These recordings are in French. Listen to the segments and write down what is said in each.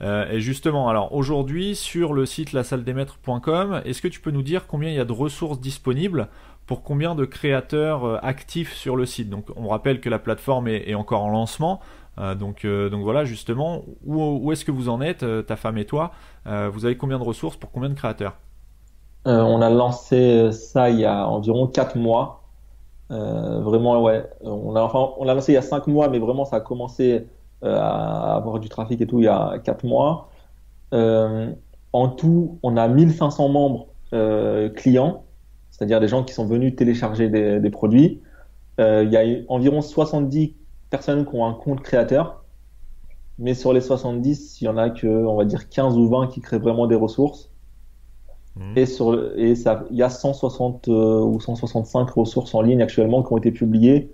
Et justement, alors aujourd'hui, sur le site lasaldesmaîtres.com, est-ce que tu peux nous dire combien il y a de ressources disponibles pour combien de créateurs actifs sur le site? Donc on rappelle que la plateforme est encore en lancement. Donc voilà, justement, où est-ce que vous en êtes, ta femme et toi? Vous avez combien de ressources pour combien de créateurs? On a lancé ça il y a environ 4 mois. Vraiment, ouais. On l'a lancé il y a 5 mois, mais vraiment, ça a commencé à avoir du trafic et tout il y a 4 mois. Euh, En tout, on a 1500 membres clients, c'est-à-dire des gens qui sont venus télécharger des produits. Il y a environ 70 personnes qui ont un compte créateur, mais sur les 70, il y en a que, on va dire, 15 ou 20 qui créent vraiment des ressources. Mhm. Et ça, il y a 160 ou 165 ressources en ligne actuellement qui ont été publiées.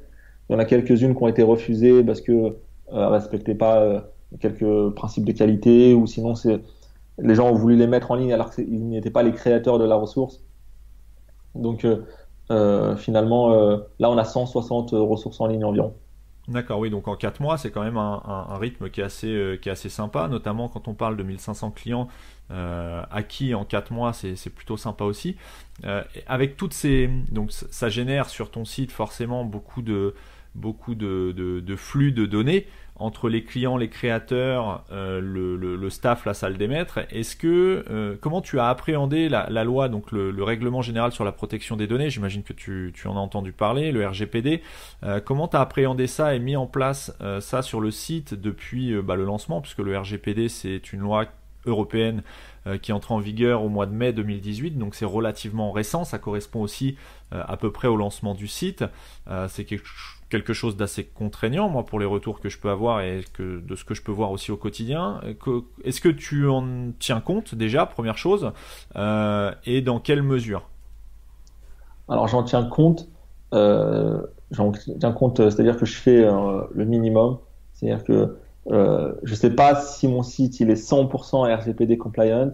Il y en a quelques-unes qui ont été refusées parce que respectaient pas quelques principes de qualité, ou sinon les gens ont voulu les mettre en ligne alors qu'ils n'étaient pas les créateurs de la ressource. Donc finalement, là on a 160 ressources en ligne environ. D'accord, oui, donc en 4 mois, c'est quand même un rythme qui est assez sympa, notamment quand on parle de 1500 clients acquis en 4 mois, c'est plutôt sympa aussi. Avec toutes ces... Donc ça génère sur ton site forcément beaucoup de flux de données entre les clients, les créateurs, le staff, la salle des maîtres. Comment tu as appréhendé la loi, donc le règlement général sur la protection des données? J'imagine que tu en as entendu parler, le RGPD. Comment tu as appréhendé ça et mis en place ça sur le site depuis le lancement, puisque le RGPD c'est une loi européenne qui est entrée en vigueur au mois de mai 2018, donc c'est relativement récent, ça correspond aussi à peu près au lancement du site. C'est quelque chose d'assez contraignant, moi, pour les retours que je peux avoir et de ce que je peux voir aussi au quotidien. Est-ce que tu en tiens compte déjà, première chose, et dans quelle mesure? Alors j'en tiens compte, c'est-à-dire que je fais le minimum, c'est-à-dire que je sais pas si mon site il est 100% RGPD compliant.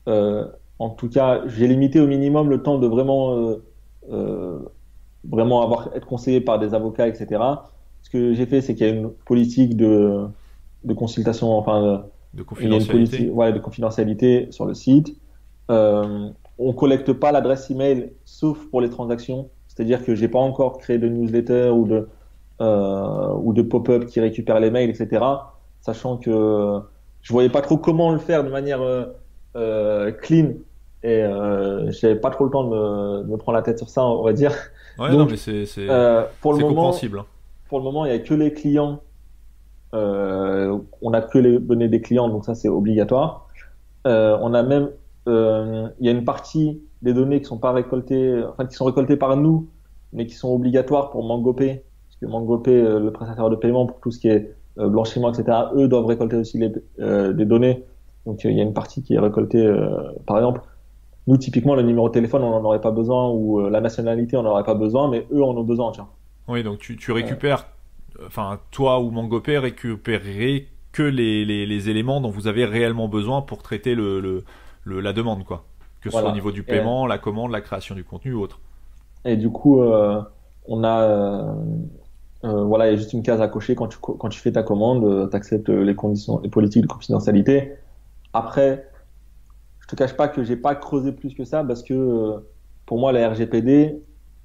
Euh, En tout cas, j'ai limité au minimum le temps de euh, vraiment être conseillé par des avocats, etc. Ce que j'ai fait, c'est qu'il y a une politique de consultation, enfin, De il y a une confidentialité? politique, voilà, de confidentialité sur le site. On collecte pas l'adresse email sauf pour les transactions. C'est-à-dire que j'ai pas encore créé de newsletter ou de pop-up qui récupèrent les mails, etc. Sachant que je voyais pas trop comment le faire de manière clean et j'avais pas trop le temps de me prendre la tête sur ça, on va dire. Ouais, non, Donc, mais pour le c'est moment, compréhensible, hein. il y a que les clients. On a que les données des clients, donc ça c'est obligatoire. On a même, il y a une partie des données qui sont pas récoltées, enfin qui sont récoltées par nous, mais qui sont obligatoires pour MangoPay, parce que MangoPay, le prestataire de paiement pour tout ce qui est blanchiment, etc. Eux doivent récolter aussi des données. Donc il y a une partie qui est récoltée, par exemple. Nous, typiquement, le numéro de téléphone, on n'en aurait pas besoin, ou la nationalité, on n'en aurait pas besoin, mais eux en ont besoin, tiens. Oui, donc tu Euh, récupères, enfin, toi ou MangoPay récupérez que les éléments dont vous avez réellement besoin pour traiter la demande, quoi. Que ce soit au voilà. niveau du paiement, la commande, la création du contenu ou autre. Et du coup, on a, voilà, il y a juste une case à cocher quand tu fais ta commande, tu acceptes les conditions, les politiques de confidentialité. Après, je te cache pas que j'ai pas creusé plus que ça parce que pour moi, la RGPD,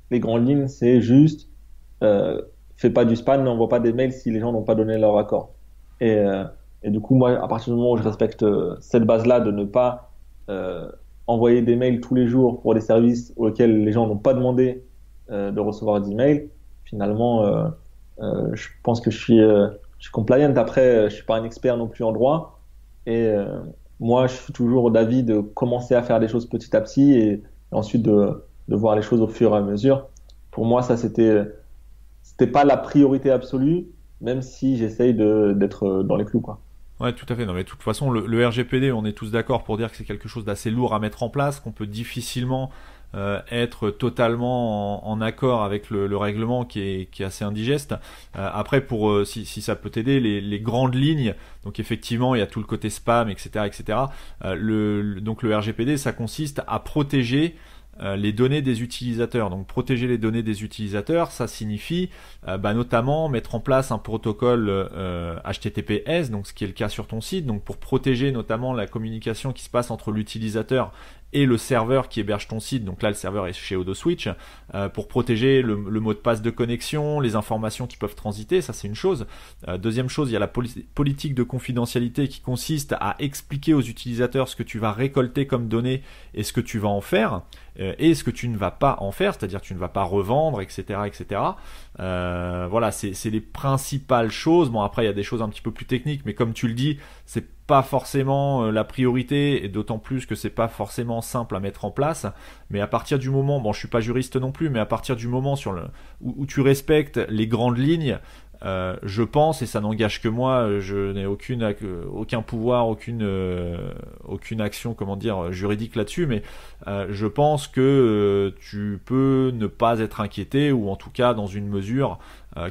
les grandes lignes, c'est juste euh, fais pas du spam, n'envoie pas des mails si les gens n'ont pas donné leur accord. Et, euh, et du coup, moi, à partir du moment où je respecte cette base-là de ne pas euh, envoyer des mails tous les jours pour des services auxquels les gens n'ont pas demandé de recevoir d'emails, finalement, je pense que je suis compliant. Après, je suis pas un expert non plus en droit. Et moi, je suis toujours d'avis de commencer à faire des choses petit à petit et ensuite de voir les choses au fur et à mesure. Pour moi, ça, c'était pas la priorité absolue, même si j'essaye d'être dans les clous, quoi. Ouais, tout à fait. Non, mais de toute façon, le RGPD, on est tous d'accord pour dire que c'est quelque chose d'assez lourd à mettre en place, qu'on peut difficilement être totalement en accord avec le règlement qui est assez indigeste. Après, si ça peut t'aider, les grandes lignes, donc effectivement, il y a tout le côté spam, etc., etc. Donc le RGPD, ça consiste à protéger les données des utilisateurs. Donc protéger les données des utilisateurs, ça signifie notamment mettre en place un protocole HTTPS, donc ce qui est le cas sur ton site, donc pour protéger notamment la communication qui se passe entre l'utilisateur et le serveur qui héberge ton site. Donc là, le serveur est chez OdoSwitch, pour protéger le mot de passe de connexion, les informations qui peuvent transiter, ça c'est une chose. Deuxième chose, il y a la politique de confidentialité qui consiste à expliquer aux utilisateurs ce que tu vas récolter comme données et ce que tu vas en faire, et ce que tu ne vas pas en faire, c'est-à-dire que tu ne vas pas revendre, etc. etc. Voilà, c'est les principales choses. Bon, après, il y a des choses un petit peu plus techniques, mais comme tu le dis, c'est pas forcément la priorité, et d'autant plus que c'est pas forcément simple à mettre en place. Mais à partir du moment, bon, je suis pas juriste non plus, mais à partir du moment où tu respectes les grandes lignes, je pense, et ça n'engage que moi, je n'ai aucun pouvoir, aucune action, comment dire, juridique là-dessus, mais je pense que tu peux ne pas être inquiété, ou en tout cas dans une mesure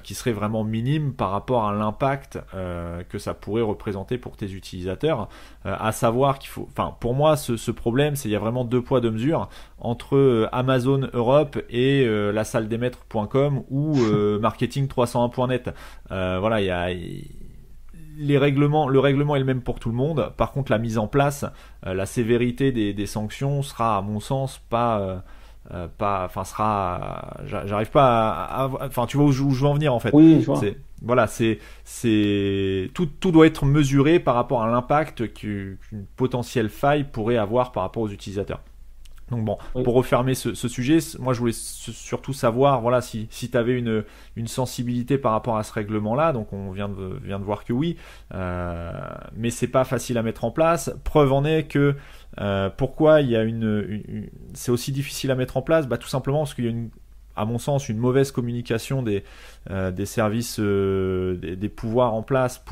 qui serait vraiment minime par rapport à l'impact que ça pourrait représenter pour tes utilisateurs. À savoir pour moi, ce problème, il y a vraiment deux poids deux mesures entre Amazon Europe et la salle des maîtres.com ou marketing301.net. Voilà, le règlement est le même pour tout le monde. Par contre, la mise en place, la sévérité des sanctions sera, à mon sens, j'arrive pas enfin, tu vois où je veux en venir en fait. Oui, je vois. Voilà, tout doit être mesuré par rapport à l'impact qu'une potentielle faille pourrait avoir par rapport aux utilisateurs. Donc bon, Oui. pour refermer ce sujet, moi je voulais surtout savoir, voilà, si tu avais une sensibilité par rapport à ce règlement-là. Donc on vient de voir que oui, mais c'est pas facile à mettre en place. Preuve en est que pourquoi il y a c'est aussi difficile à mettre en place, tout simplement parce qu'il y a à mon sens, une mauvaise communication des services, des pouvoirs en place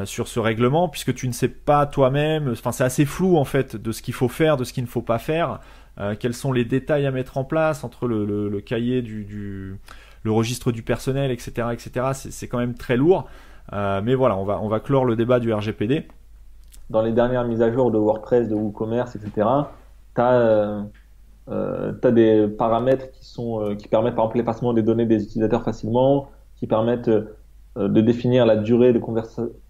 sur ce règlement, puisque tu ne sais pas toi-même, enfin c'est assez flou en fait de ce qu'il faut faire, de ce qu'il ne faut pas faire, quels sont les détails à mettre en place entre le cahier le registre du personnel, etc., etc. C'est quand même très lourd, mais voilà, on va clore le débat du RGPD. Dans les dernières mises à jour de WordPress, de WooCommerce, etc., tu as des paramètres qui permettent par exemple l'effacement des données des utilisateurs facilement, qui permettent de définir la durée de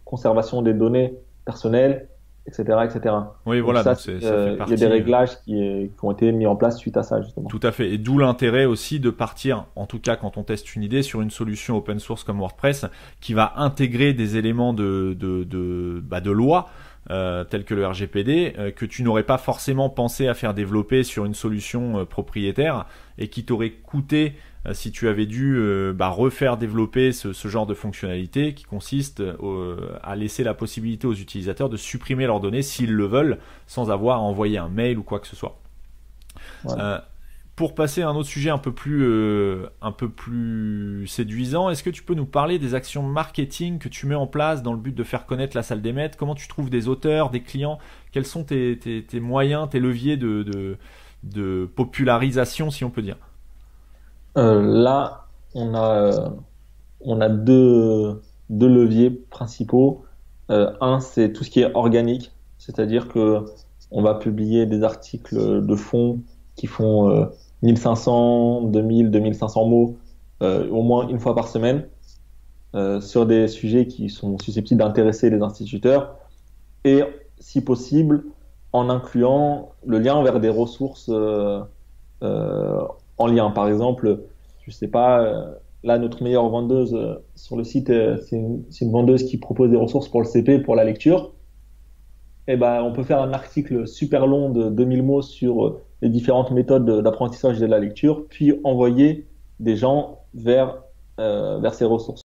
conservation des données personnelles, etc., etc. Oui, donc voilà, ça, donc ça fait partie. Il y a des réglages qui ont été mis en place suite à ça, justement. Tout à fait, et d'où l'intérêt aussi de partir, en tout cas quand on teste une idée, sur une solution open source comme WordPress, qui va intégrer des éléments de loi, tel que le RGPD, que tu n'aurais pas forcément pensé à faire développer sur une solution propriétaire, et qui t'aurait coûté si tu avais dû refaire développer ce genre de fonctionnalité qui consiste à laisser la possibilité aux utilisateurs de supprimer leurs données s'ils le veulent, sans avoir à envoyer un mail ou quoi que ce soit. Voilà. Pour passer à un autre sujet un peu plus séduisant, est-ce que tu peux nous parler des actions marketing que tu mets en place dans le but de faire connaître la salle des maîtres? Comment tu trouves des auteurs, des clients? Quels sont tes moyens, tes leviers de popularisation, si on peut dire? Là, on a deux leviers principaux. Un, c'est tout ce qui est organique, c'est-à-dire que on va publier des articles de fond qui font 1500, 2000, 2500 mots au moins une fois par semaine sur des sujets qui sont susceptibles d'intéresser les instituteurs, et si possible en incluant le lien vers des ressources en lien. Par exemple, je sais pas, là notre meilleure vendeuse sur le site, c'est une vendeuse qui propose des ressources pour le CP, pour la lecture. Et ben, on peut faire un article super long de 2000 mots sur les différentes méthodes d'apprentissage de la lecture, puis envoyer des gens vers ces ressources.